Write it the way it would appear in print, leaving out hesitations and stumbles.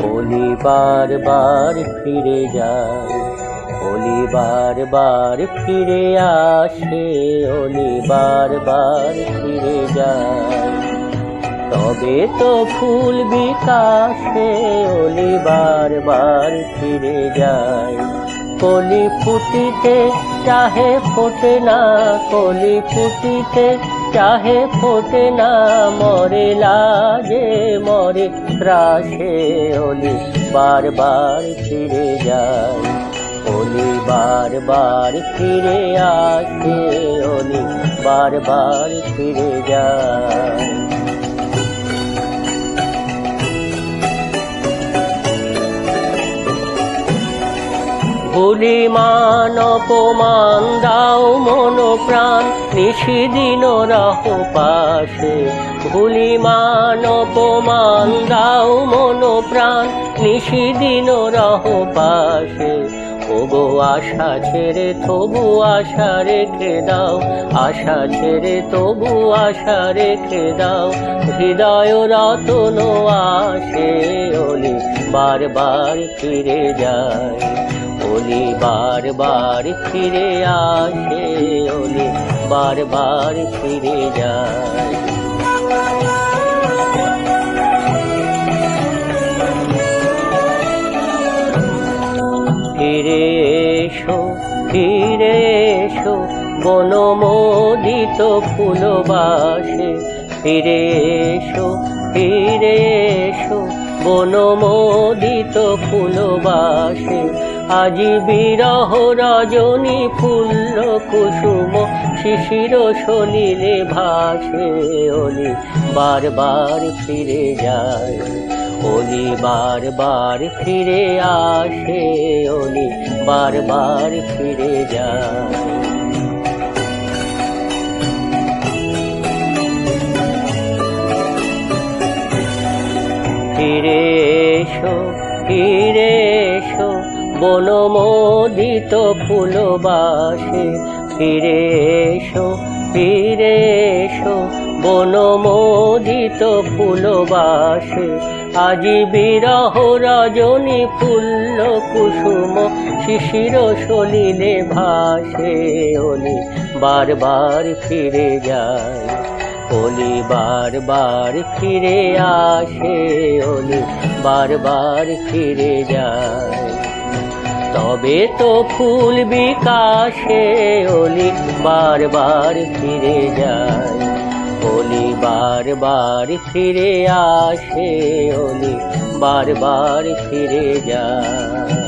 ওলি বারবার ফিরে যায়, ওলি বারবার ফিরে আসে, ওলি বারবার ফিরে যায়। তবে তো ফুল বিকাশে ওলি বারবার ফিরে যায়। কলি ফুটিতে চাহে ফোটে না, কলি ফুটিতে চাহে ফোটে না, মরে লাজে মরে ত্রাসে, ওলি বারবার ফিরে যায়। ওলি বারবার ফিরে আসে, ওলি বারবার ফিরে যায়। ভুলি মান অপমান দাও মন প্রাণ, নিশিদিন রাহ পাশে। ভুলি মান অপমান দাও মন প্রাণ, নিশিদিন রাহ পাশে। ওগো আশা ছেড়ে তবু আশা রেখে দাও, আশা ছেড়ে তবু আশা রেখে দাও। হৃদয় রতন আসে, ওলি বারবার ফিরে যায়। ওলি বারবার ফিরে আসে, ওলি বারবার ফিরে যায়। ফিরে এসো, ফিরে এসো, বনমোদিত ফুলবাসে। ফিরে এসো, ফিরে এসো, বনমোদিত ফুলবাসে। আজি বিরহ রজনী ফুল্ল কুসুম, শিশির সলিলে ভাসে, ওলি বারবার ফিরে যায়। ওলি বারবার ফিরে আসে, ওলি বারবার ফিরে যায়। ফিরে এসো, ফিরে এসো, বনমোদিত ফুলবাসে। ফিরে এসো, ফিরে এসো, বনমোদিত ফুলবাসে। আজি বিরহ রজনী ফুল্ল কুসুম, শিশির সলিলে ভাসে, ওলি বারবার ফিরে যায়। ওলি বারবার ফিরে আসে, ওলি বারবার ফিরে যায়। তবে তো ফুল বিকাশে ওলি বারবার ফিরে যায়। ওলি বারবার ফিরে আসে, ওলি বারবার ফিরে যায়।